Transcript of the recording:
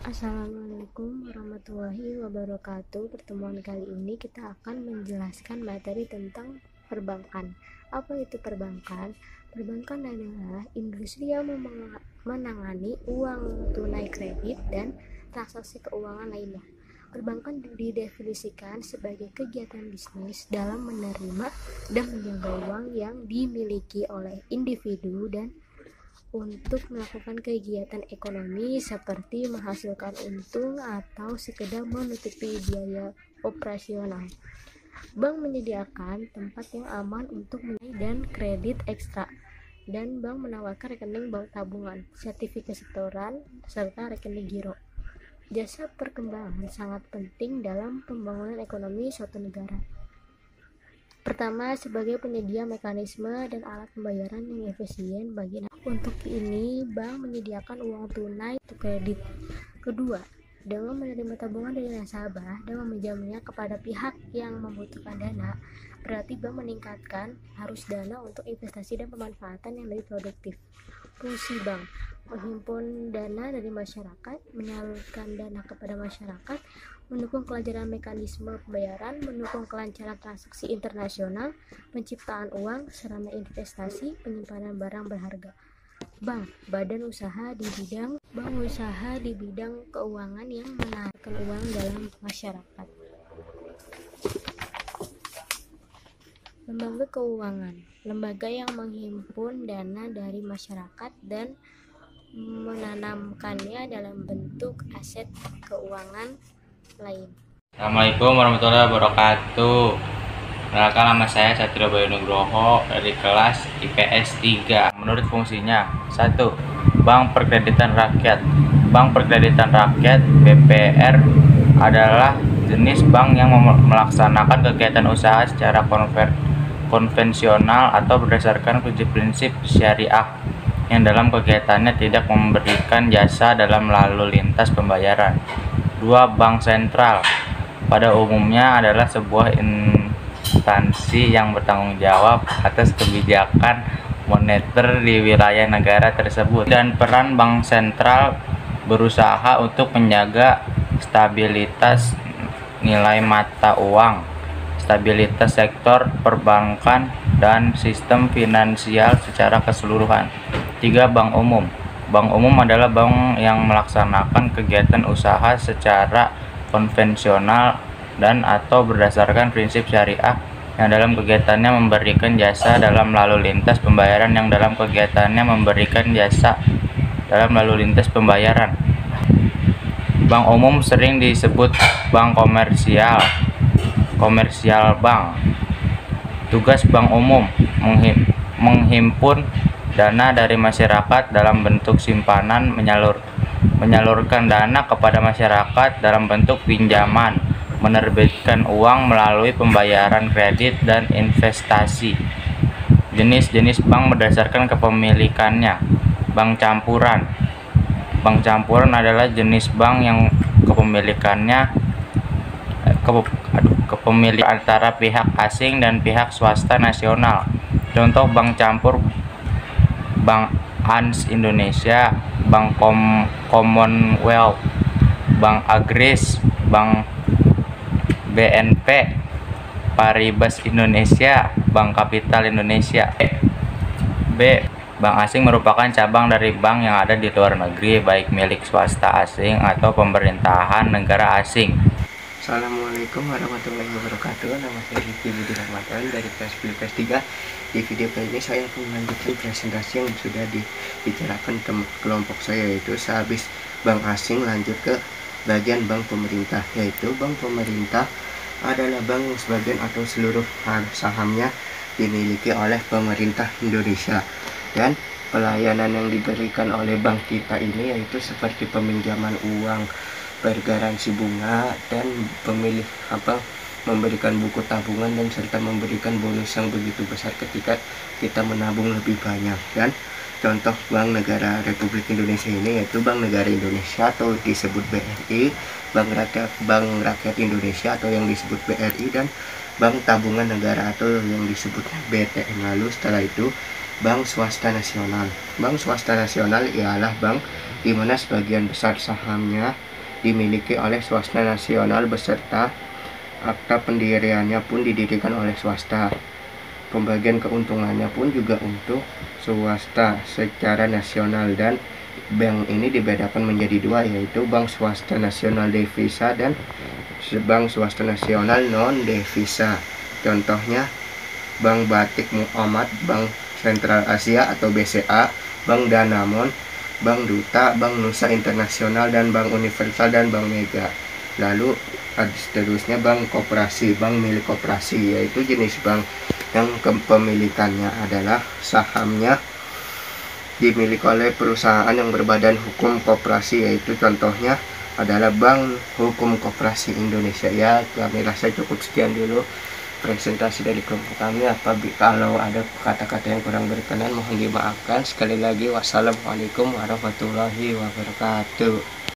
Assalamualaikum warahmatullahi wabarakatuh. Pertemuan kali ini kita akan menjelaskan materi tentang perbankan. Apa itu perbankan? Perbankan adalah industri yang menangani uang tunai kredit dan transaksi keuangan lainnya. Perbankan didefinisikan sebagai kegiatan bisnis dalam menerima dan menjaga uang yang dimiliki oleh individu dan untuk melakukan kegiatan ekonomi seperti menghasilkan untung atau sekedar menutupi biaya operasional. Bank menyediakan tempat yang aman untuk menilai dan kredit ekstra, dan bank menawarkan rekening bank tabungan, sertifikat setoran, serta rekening giro. Jasa perkembangan sangat penting dalam pembangunan ekonomi suatu negara. Pertama, sebagai penyedia mekanisme dan alat pembayaran yang efisien bagi untuk ini, bank menyediakan uang tunai untuk kredit. Kedua, dengan menerima tabungan dari nasabah dan meminjamnya kepada pihak yang membutuhkan dana, berarti bank meningkatkan arus dana untuk investasi dan pemanfaatan yang lebih produktif. Fungsi bank: menghimpun dana dari masyarakat, menyalurkan dana kepada masyarakat, mendukung kelancaran mekanisme pembayaran, mendukung kelancaran transaksi internasional, penciptaan uang, sarana investasi, penyimpanan barang berharga. Bank, badan usaha di bidang keuangan yang menawarkan uang dalam masyarakat. Lembaga keuangan, lembaga yang menghimpun dana dari masyarakat dan menanamkannya dalam bentuk aset keuangan lain. Assalamualaikum warahmatullahi wabarakatuh. Perkenalkan, nama saya Satrio Bayu Nugroho dari kelas IPS 3. Menurut fungsinya: 1. Bank Perkreditan Rakyat. Bank Perkreditan Rakyat (BPR) adalah jenis bank yang melaksanakan kegiatan usaha secara konvensional atau berdasarkan prinsip syariah, yang dalam kegiatannya tidak memberikan jasa dalam lalu lintas pembayaran. 2. Bank sentral pada umumnya adalah sebuah instansi yang bertanggung jawab atas kebijakan moneter di wilayah negara tersebut, dan peran bank sentral berusaha untuk menjaga stabilitas nilai mata uang, stabilitas sektor perbankan, dan sistem finansial secara keseluruhan. 3. Bank umum. Bank umum adalah bank yang melaksanakan kegiatan usaha secara konvensional dan atau berdasarkan prinsip syariah, yang dalam kegiatannya memberikan jasa dalam lalu lintas pembayaran Bank umum sering disebut bank komersial bank. Tugas bank umum: menghimpun dana dari masyarakat dalam bentuk simpanan, menyalurkan dana kepada masyarakat dalam bentuk pinjaman, menerbitkan uang melalui pembayaran kredit dan investasi. Jenis-jenis bank berdasarkan kepemilikannya. Bank campuran. Bank campuran adalah jenis bank yang kepemilikan antara pihak asing dan pihak swasta nasional. Contoh bank campur: Bank ANS Indonesia, Bank Commonwealth, Bank Agris, Bank BNP Paribas Indonesia, Bank Kapital Indonesia. B. Bank asing merupakan cabang dari bank yang ada di luar negeri, baik milik swasta asing atau pemerintahan negara asing. Assalamualaikum warahmatullahi wabarakatuh. Nama saya Rizky Budi Rahmatan dari kelas IPS 3. Di video kali ini saya akan melanjutkan presentasi yang sudah dibicarakan kelompok saya, yaitu sehabis bank asing lanjut ke bagian bank pemerintah, yaitu bank pemerintah adalah bank yang sebagian atau seluruh sahamnya dimiliki oleh pemerintah Indonesia, dan pelayanan yang diberikan oleh bank kita ini yaitu seperti peminjaman uang bergaransi bunga, dan memberikan buku tabungan, dan serta memberikan bonus yang begitu besar ketika kita menabung lebih banyak. Dan contoh Bank Negara Republik Indonesia ini yaitu Bank Negara Indonesia atau disebut BRI, Bank Rakyat Indonesia atau yang disebut BRI, dan Bank Tabungan Negara atau yang disebut BTN. Lalu setelah itu Bank Swasta Nasional. Bank Swasta Nasional ialah bank di mana sebagian besar sahamnya dimiliki oleh swasta nasional beserta akta pendiriannya pun didirikan oleh swasta. Pembagian keuntungannya pun juga untuk swasta secara nasional, dan bank ini dibedakan menjadi dua, yaitu bank swasta nasional devisa dan bank swasta nasional non devisa. Contohnya Bank Batik Muhammad, Bank Sentral Asia atau BCA, Bank Danamon, Bank Duta, Bank Nusa Internasional, dan Bank Universal dan Bank Mega. Lalu seterusnya bank koperasi, bank milik koperasi, yaitu jenis bank yang kepemilikannya adalah sahamnya dimiliki oleh perusahaan yang berbadan hukum koperasi, yaitu contohnya adalah Bank Hukum Koperasi Indonesia. Ya, kami rasa cukup sekian dulu presentasi dari kelompok kami. Kalau ada kata-kata yang kurang berkenan mohon dimaafkan. Sekali lagi wassalamualaikum warahmatullahi wabarakatuh.